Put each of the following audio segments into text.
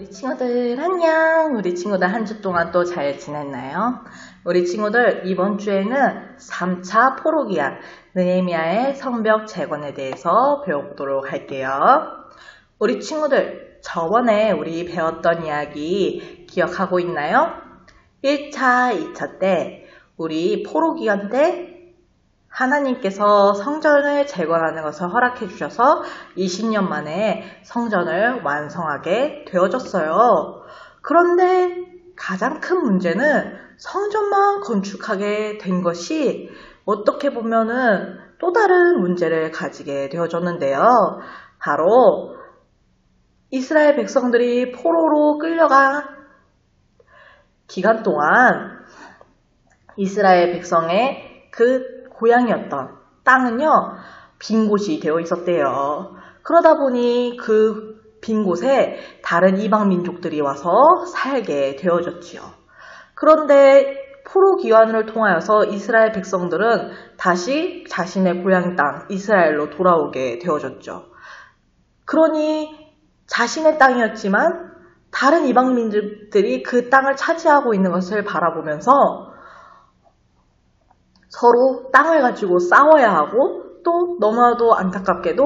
우리 친구들 안녕. 우리 친구들 한 주 동안 또 잘 지냈나요? 우리 친구들 이번 주에는 3차 포로기한 느헤미야의 성벽 재건에 대해서 배워보도록 할게요. 우리 친구들 저번에 우리 배웠던 이야기 기억하고 있나요? 1차, 2차 때 우리 포로기한 때 하나님께서 성전을 재건하는 것을 허락해 주셔서 20년 만에 성전을 완성하게 되어졌어요. 그런데 가장 큰 문제는 성전만 건축하게 된 것이 어떻게 보면은 또 다른 문제를 가지게 되어졌는데요. 바로 이스라엘 백성들이 포로로 끌려간 기간 동안 이스라엘 백성의 그 고향이었던 땅은요, 빈 곳이 되어 있었대요. 그러다 보니 그 빈 곳에 다른 이방 민족들이 와서 살게 되어졌지요. 그런데 포로 기환을 통하여서 이스라엘 백성들은 다시 자신의 고향 땅 이스라엘로 돌아오게 되어졌죠. 그러니 자신의 땅이었지만 다른 이방 민족들이 그 땅을 차지하고 있는 것을 바라보면서 서로 땅을 가지고 싸워야 하고 또 너무나도 안타깝게도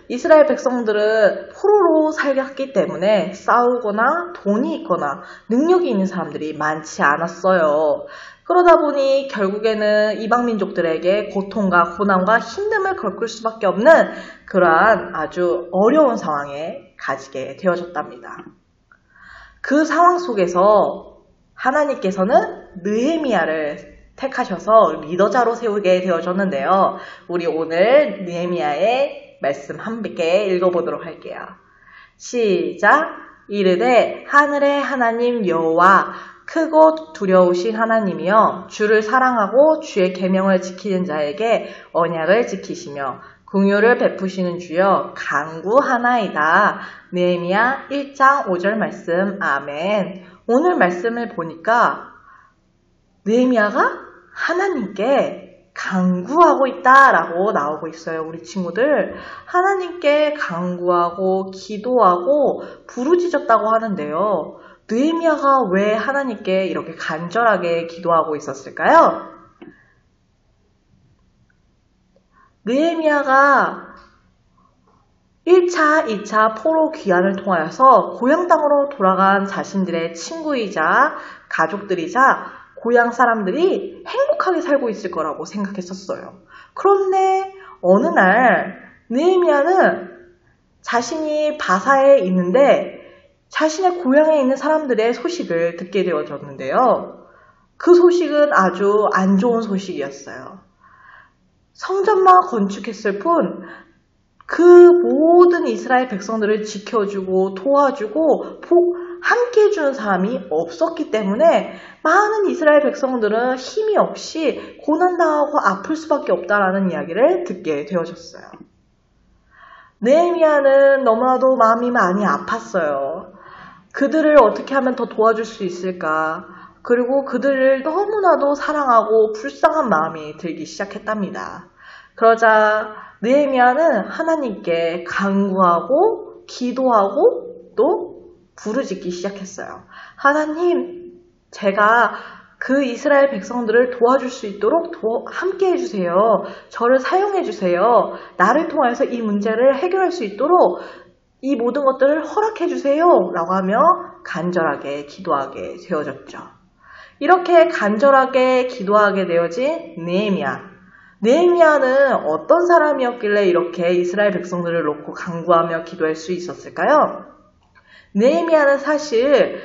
이스라엘 백성들은 포로로 살았기 때문에 싸우거나 돈이 있거나 능력이 있는 사람들이 많지 않았어요. 그러다 보니 결국에는 이방 민족들에게 고통과 고난과 힘듦을 겪을 수밖에 없는 그러한 아주 어려운 상황에 가지게 되어졌답니다. 그 상황 속에서 하나님께서는 느헤미야를 택하셔서 리더자로 세우게 되어졌는데요. 우리 오늘 느헤미야의 말씀 함께 읽어보도록 할게요. 시작! 이르되 하늘의 하나님 여호와 크고 두려우신 하나님이여 주를 사랑하고 주의 계명을 지키는 자에게 언약을 지키시며 긍휼을 베푸시는 주여 간구하나이다. 느헤미야 1장 5절 말씀. 아멘. 오늘 말씀을 보니까 느헤미야가 하나님께 간구하고 있다라고 나오고 있어요. 우리 친구들 하나님께 간구하고 기도하고 부르짖었다고 하는데요. 느헤미야가 왜 하나님께 이렇게 간절하게 기도하고 있었을까요? 느헤미야가 1차, 2차 포로 귀환을 통하여서 고향 땅으로 돌아간 자신들의 친구이자 가족들이자 고향 사람들이 행복하게 살고 있을 거라고 생각했었어요. 그런데 어느 날 느헤미야는 자신이 바사에 있는데 자신의 고향에 있는 사람들의 소식을 듣게 되어졌는데요. 그 소식은 아주 안 좋은 소식이었어요. 성전만 건축했을 뿐 그 모든 이스라엘 백성들을 지켜주고 도와주고 함께 해주는 사람이 없었기 때문에 많은 이스라엘 백성들은 힘이 없이 고난당하고 아플 수밖에 없다라는 이야기를 듣게 되어졌어요. 느헤미야는 너무나도 마음이 많이 아팠어요. 그들을 어떻게 하면 더 도와줄 수 있을까? 그리고 그들을 너무나도 사랑하고 불쌍한 마음이 들기 시작했답니다. 그러자 느헤미야는 하나님께 간구하고 기도하고 또 부르짖기 시작했어요. 하나님, 제가 그 이스라엘 백성들을 도와줄 수 있도록 함께 해주세요. 저를 사용해 주세요. 나를 통해서 이 문제를 해결할 수 있도록 이 모든 것들을 허락해 주세요. 라고 하며 간절하게 기도하게 되어졌죠. 이렇게 간절하게 기도하게 되어진 느헤미야. 느헤미야는 어떤 사람이었길래 이렇게 이스라엘 백성들을 놓고 간구하며 기도할 수 있었을까요? 느헤미야는 사실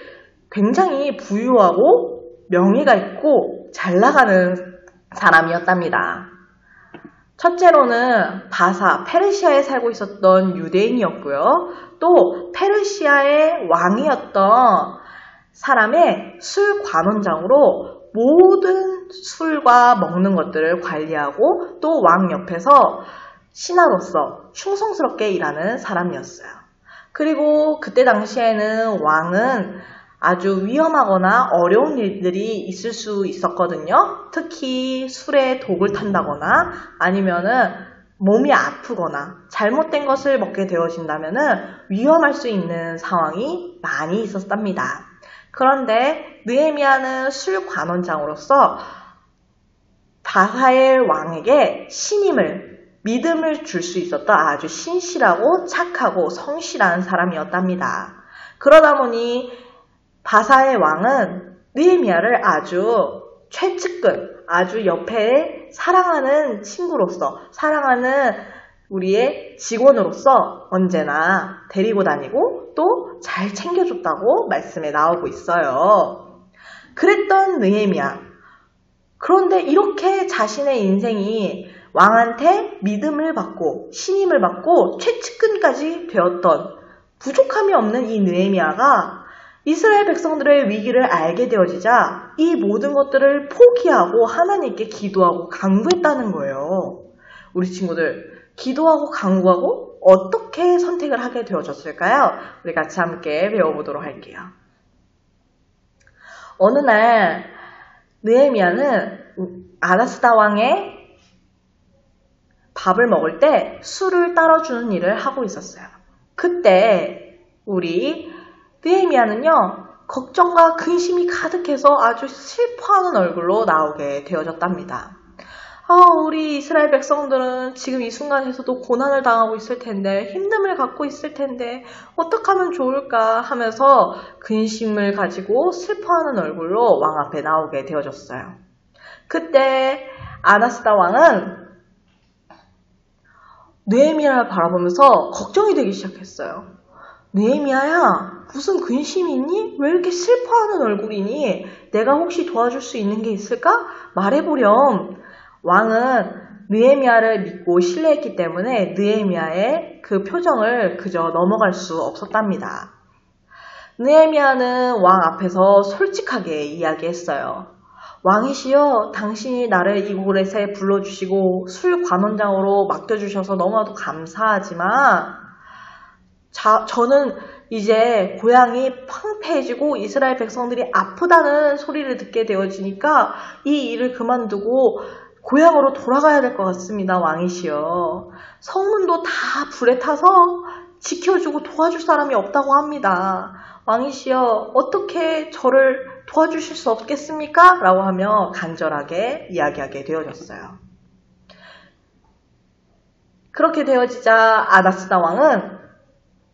굉장히 부유하고 명예가 있고 잘 나가는 사람이었답니다. 첫째로는 바사, 페르시아에 살고 있었던 유대인이었고요. 또 페르시아의 왕이었던 사람의 술 관원장으로 모든 술과 먹는 것들을 관리하고 또 왕 옆에서 신하로서 충성스럽게 일하는 사람이었어요. 그리고 그때 당시에는 왕은 아주 위험하거나 어려운 일들이 있을 수 있었거든요. 특히 술에 독을 탄다거나 아니면은 몸이 아프거나 잘못된 것을 먹게 되어진다면 위험할 수 있는 상황이 많이 있었답니다. 그런데 느헤미야는 술관원장으로서 바사의 왕에게 믿음을 줄 수 있었던 아주 신실하고 착하고 성실한 사람이었답니다. 그러다 보니 바사의 왕은 느헤미야를 아주 최측근, 아주 옆에 사랑하는 친구로서, 사랑하는 우리의 직원으로서 언제나 데리고 다니고 또 잘 챙겨줬다고 말씀에 나오고 있어요. 그랬던 느헤미야. 그런데 이렇게 자신의 인생이 왕한테 믿음을 받고 신임을 받고 최측근까지 되었던 부족함이 없는 이 느헤미야가 이스라엘 백성들의 위기를 알게 되어지자 이 모든 것들을 포기하고 하나님께 기도하고 간구했다는 거예요. 우리 친구들, 기도하고 간구하고 어떻게 선택을 하게 되어졌을까요? 우리 같이 함께 배워보도록 할게요. 어느 날 느헤미야는 아다스다 왕의 밥을 먹을 때 술을 따라주는 일을 하고 있었어요. 그때 우리 느헤미야는요, 걱정과 근심이 가득해서 아주 슬퍼하는 얼굴로 나오게 되어졌답니다. 우리 이스라엘 백성들은 지금 이 순간에서도 고난을 당하고 있을 텐데, 힘듦을 갖고 있을 텐데 어떻게 하면 좋을까 하면서 근심을 가지고 슬퍼하는 얼굴로 왕 앞에 나오게 되어졌어요. 그때 아다스다 왕은 느헤미야를 바라보면서 걱정이 되기 시작했어요. 느헤미야야, 무슨 근심이 있니? 왜 이렇게 슬퍼하는 얼굴이니? 내가 혹시 도와줄 수 있는 게 있을까? 말해보렴. 왕은 느헤미야를 믿고 신뢰했기 때문에 느헤미야의 그 표정을 그저 넘어갈 수 없었답니다. 느헤미야는 왕 앞에서 솔직하게 이야기했어요. 왕이시여, 당신이 나를 이곳에 불러주시고 술관원장으로 맡겨주셔서 너무나도 감사하지만 저는 이제 고향이 황폐해지고 이스라엘 백성들이 아프다는 소리를 듣게 되어지니까 이 일을 그만두고 고향으로 돌아가야 될 것 같습니다. 왕이시여. 성문도 다 불에 타서 지켜주고 도와줄 사람이 없다고 합니다. 왕이시여, 어떻게 저를 도와주실 수 없겠습니까? 라고 하며 간절하게 이야기하게 되어졌어요. 그렇게 되어지자 아다스다 왕은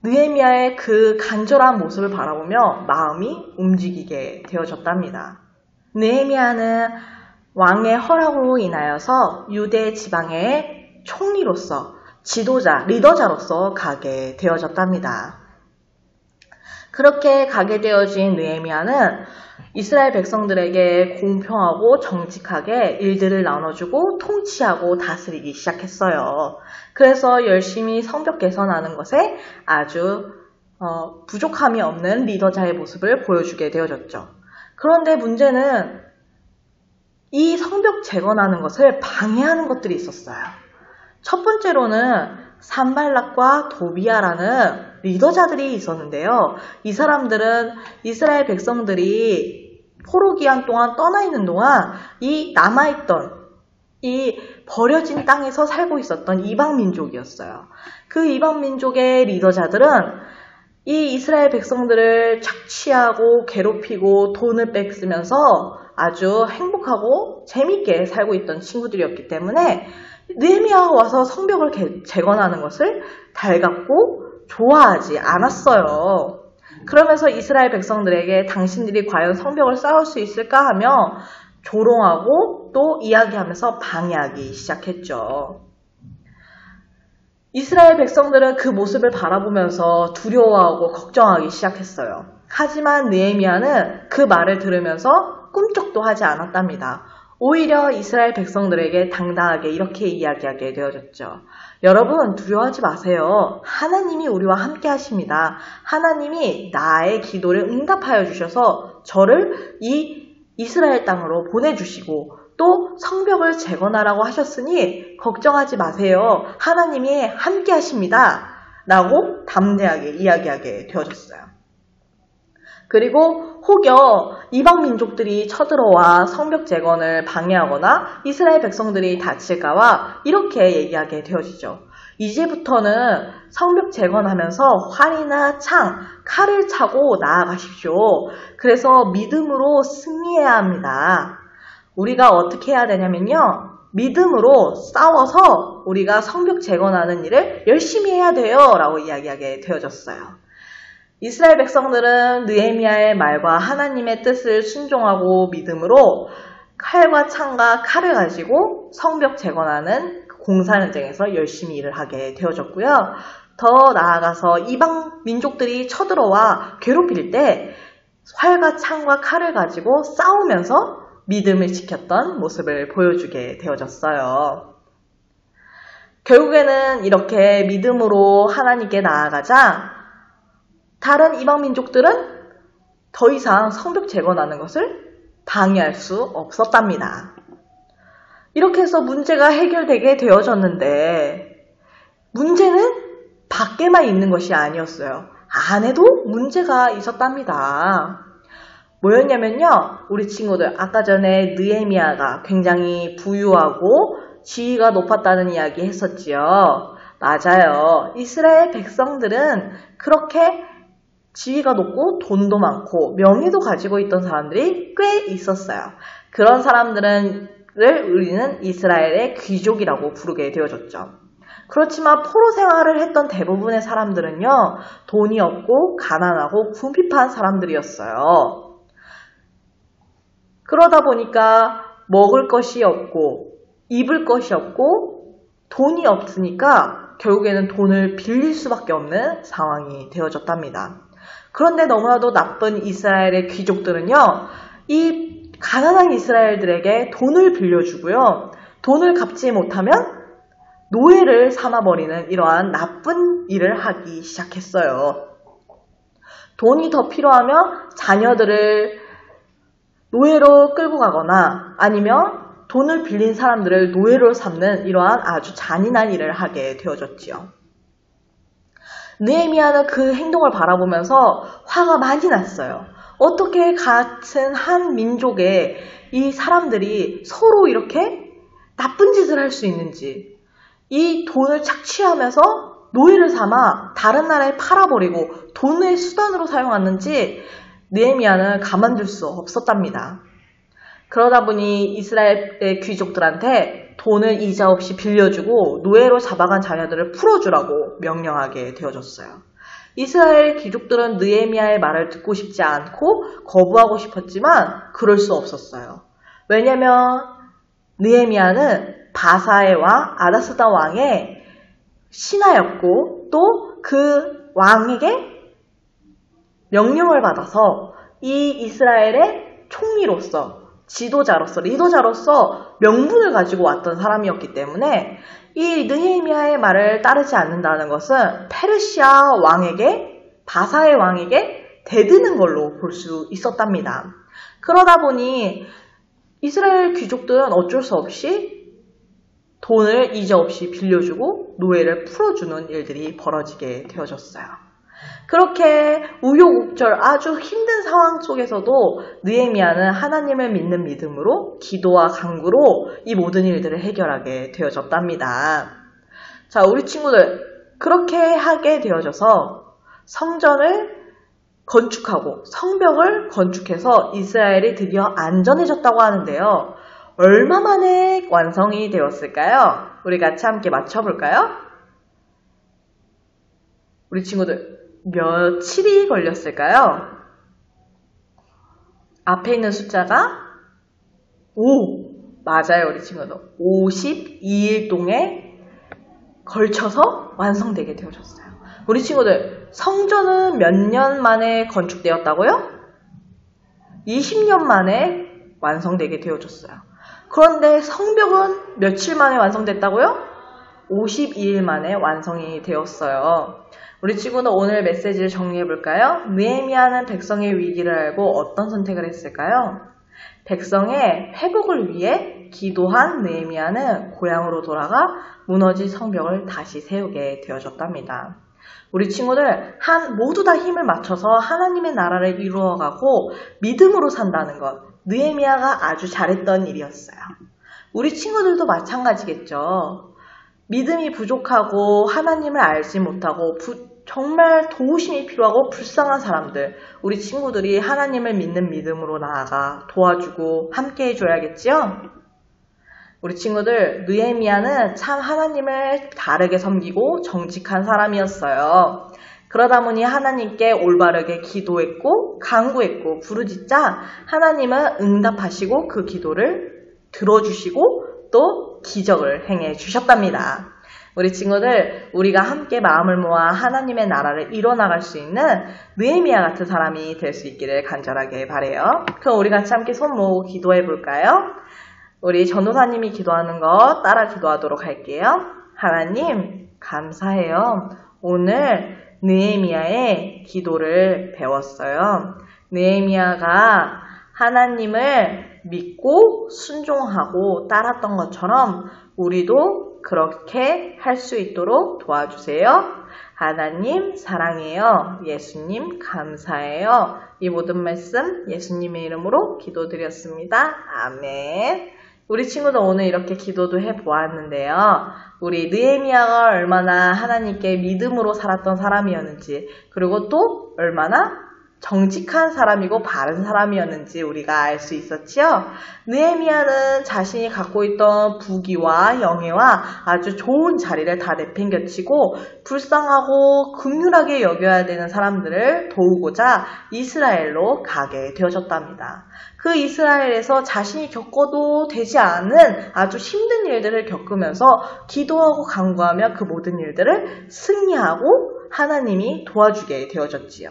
느헤미야의 그 간절한 모습을 바라보며 마음이 움직이게 되어졌답니다. 느헤미야는 왕의 허락으로 인하여서 유대 지방의 총리로서 지도자, 리더자로서 가게 되어졌답니다. 그렇게 가게 되어진 느헤미야는 이스라엘 백성들에게 공평하고 정직하게 일들을 나눠주고 통치하고 다스리기 시작했어요. 그래서 열심히 성벽 개선하는 것에 아주 부족함이 없는 리더자의 모습을 보여주게 되어졌죠. 그런데 문제는 이 성벽 재건하는 것을 방해하는 것들이 있었어요. 첫 번째로는 산발락과 도비아라는 리더자들이 있었는데요. 이 사람들은 이스라엘 백성들이 포로 기한 동안 떠나 있는 동안 이 남아있던 이 버려진 땅에서 살고 있었던 이방 민족이었어요. 그 이방 민족의 리더자들은 이 이스라엘 백성들을 착취하고 괴롭히고 돈을 뺏으면서 아주 행복하고 재밌게 살고 있던 친구들이었기 때문에 느헤미야가 와서 성벽을 재건하는 것을 달갑고 좋아하지 않았어요. 그러면서 이스라엘 백성들에게 당신들이 과연 성벽을 쌓을 수 있을까 하며 조롱하고 또 이야기하면서 방해하기 시작했죠. 이스라엘 백성들은 그 모습을 바라보면서 두려워하고 걱정하기 시작했어요. 하지만 느헤미야는 그 말을 들으면서 꿈쩍도 하지 않았답니다. 오히려 이스라엘 백성들에게 당당하게 이렇게 이야기하게 되어졌죠. 여러분, 두려워하지 마세요. 하나님이 우리와 함께 하십니다. 하나님이 나의 기도를 응답하여 주셔서 저를 이 이스라엘 땅으로 보내주시고 또 성벽을 재건하라고 하셨으니 걱정하지 마세요. 하나님이 함께 하십니다. 라고 담대하게 이야기하게 되어졌어요. 그리고 혹여 이방 민족들이 쳐들어와 성벽 재건을 방해하거나 이스라엘 백성들이 다칠까봐 이렇게 얘기하게 되어지죠. 이제부터는 성벽 재건하면서 활이나 창, 칼을 차고 나아가십시오. 그래서 믿음으로 승리해야 합니다. 우리가 어떻게 해야 되냐면요. 믿음으로 싸워서 우리가 성벽 재건하는 일을 열심히 해야 돼요. 라고 이야기하게 되어졌어요. 이스라엘 백성들은 느헤미야의 말과 하나님의 뜻을 순종하고 믿음으로 칼과 창과 칼을 가지고 성벽 재건하는 공사 현장에서 열심히 일을 하게 되어졌고요. 더 나아가서 이방 민족들이 쳐들어와 괴롭힐 때 활과 창과 칼을 가지고 싸우면서 믿음을 지켰던 모습을 보여주게 되어졌어요. 결국에는 이렇게 믿음으로 하나님께 나아가자 다른 이방 민족들은 더 이상 성벽 재건하는 것을 방해할 수 없었답니다. 이렇게 해서 문제가 해결되게 되어졌는데 문제는 밖에만 있는 것이 아니었어요. 안에도 문제가 있었답니다. 뭐였냐면요. 우리 친구들 아까 전에 느헤미야가 굉장히 부유하고 지위가 높았다는 이야기 했었지요. 맞아요. 이스라엘 백성들은 그렇게 지위가 높고 돈도 많고 명예도 가지고 있던 사람들이 꽤 있었어요. 그런 사람들은 우리는 이스라엘의 귀족이라고 부르게 되어졌죠. 그렇지만 포로 생활을 했던 대부분의 사람들은요. 돈이 없고 가난하고 궁핍한 사람들이었어요. 그러다 보니까 먹을 것이 없고 입을 것이 없고 돈이 없으니까 결국에는 돈을 빌릴 수밖에 없는 상황이 되어졌답니다. 그런데 너무나도 나쁜 이스라엘의 귀족들은요. 이 가난한 이스라엘들에게 돈을 빌려주고요. 돈을 갚지 못하면 노예를 삼아버리는 이러한 나쁜 일을 하기 시작했어요. 돈이 더 필요하면 자녀들을 노예로 끌고 가거나 아니면 돈을 빌린 사람들을 노예로 삼는 이러한 아주 잔인한 일을 하게 되어졌지요. 느헤미야는 그 행동을 바라보면서 화가 많이 났어요. 어떻게 같은 한 민족의 이 사람들이 서로 이렇게 나쁜 짓을 할 수 있는지, 이 돈을 착취하면서 노예를 삼아 다른 나라에 팔아버리고 돈의 수단으로 사용하는지 느헤미야는 가만둘 수 없었답니다. 그러다 보니 이스라엘의 귀족들한테 돈을 이자 없이 빌려주고 노예로 잡아간 자녀들을 풀어주라고 명령하게 되어졌어요. 이스라엘 귀족들은 느헤미야의 말을 듣고 싶지 않고 거부하고 싶었지만 그럴 수 없었어요. 왜냐하면 느헤미야는 바사의 왕 아다스다 왕의 신하였고 또 그 왕에게 명령을 받아서 이 이스라엘의 총리로서 지도자로서 리더자로서 명분을 가지고 왔던 사람이었기 때문에 이 느헤미야의 말을 따르지 않는다는 것은 페르시아 왕에게 바사의 왕에게 대드는 걸로 볼 수 있었답니다. 그러다 보니 이스라엘 귀족들은 어쩔 수 없이 돈을 이자 없이 빌려주고 노예를 풀어주는 일들이 벌어지게 되어졌어요. 그렇게 우여곡절 아주 힘든 상황 속에서도 느헤미야는 하나님을 믿는 믿음으로 기도와 간구로 이 모든 일들을 해결하게 되어졌답니다. 자, 우리 친구들 그렇게 하게 되어져서 성전을 건축하고 성벽을 건축해서 이스라엘이 드디어 안전해졌다고 하는데요. 얼마 만에 완성이 되었을까요? 우리 같이 함께 맞춰볼까요? 우리 친구들 며칠이 걸렸을까요? 앞에 있는 숫자가 5. 맞아요, 우리 친구들. 52일 동에 걸쳐서 완성되게 되어졌어요. 우리 친구들, 성전은 몇 년 만에 건축되었다고요? 20년 만에 완성되게 되어졌어요. 그런데 성벽은 며칠 만에 완성됐다고요? 52일 만에 완성이 되었어요. 우리 친구는 오늘 메시지를 정리해볼까요? 느헤미야는 백성의 위기를 알고 어떤 선택을 했을까요? 백성의 회복을 위해 기도한 느헤미야는 고향으로 돌아가 무너진 성벽을 다시 세우게 되어졌답니다. 우리 친구들 모두 다 힘을 맞춰서 하나님의 나라를 이루어가고 믿음으로 산다는 것, 느헤미야가 아주 잘했던 일이었어요. 우리 친구들도 마찬가지겠죠. 믿음이 부족하고 하나님을 알지 못하고 정말 도우심이 필요하고 불쌍한 사람들, 우리 친구들이 하나님을 믿는 믿음으로 나아가 도와주고 함께 해줘야겠지요? 우리 친구들, 느헤미야는 참 하나님을 다르게 섬기고 정직한 사람이었어요. 그러다 보니 하나님께 올바르게 기도했고 간구했고 부르짖자 하나님은 응답하시고 그 기도를 들어주시고 또 기적을 행해 주셨답니다. 우리 친구들, 우리가 함께 마음을 모아 하나님의 나라를 이뤄나갈 수 있는 느헤미야 같은 사람이 될 수 있기를 간절하게 바라요. 그럼 우리 같이 함께 손 모으고 기도해 볼까요? 우리 전도사님이 기도하는 거 따라 기도하도록 할게요. 하나님, 감사해요. 오늘 느헤미야의 기도를 배웠어요. 느헤미야가 하나님을 믿고 순종하고 따랐던 것처럼 우리도 그렇게 할 수 있도록 도와주세요. 하나님 사랑해요. 예수님 감사해요. 이 모든 말씀 예수님의 이름으로 기도드렸습니다. 아멘. 우리 친구들 오늘 이렇게 기도도 해보았는데요. 우리 느헤미야가 얼마나 하나님께 믿음으로 살았던 사람이었는지, 그리고 또 얼마나 정직한 사람이고 바른 사람이었는지 우리가 알 수 있었지요. 느헤미야는 자신이 갖고 있던 부귀와 영예와 아주 좋은 자리를 다 내팽겨치고 불쌍하고 긍휼하게 여겨야 되는 사람들을 도우고자 이스라엘로 가게 되어졌답니다. 그 이스라엘에서 자신이 겪어도 되지 않은 아주 힘든 일들을 겪으면서 기도하고 간구하며 그 모든 일들을 승리하고 하나님이 도와주게 되어졌지요.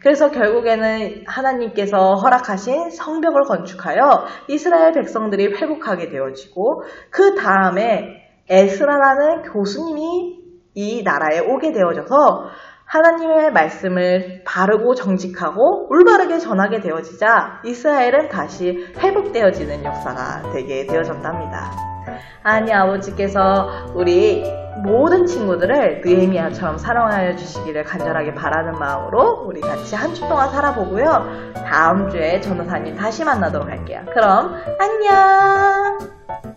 그래서 결국에는 하나님께서 허락하신 성벽을 건축하여 이스라엘 백성들이 회복하게 되어지고 그 다음에 에스라라는 교수님이 이 나라에 오게 되어져서 하나님의 말씀을 바르고 정직하고 올바르게 전하게 되어지자 이스라엘은 다시 회복되어지는 역사가 되게 되어졌답니다. 하나님 아버지께서 우리 모든 친구들을 느헤미야처럼 사랑하여 주시기를 간절하게 바라는 마음으로 우리 같이 한 주 동안 살아보고요. 다음 주에 전도사님 다시 만나도록 할게요. 그럼 안녕!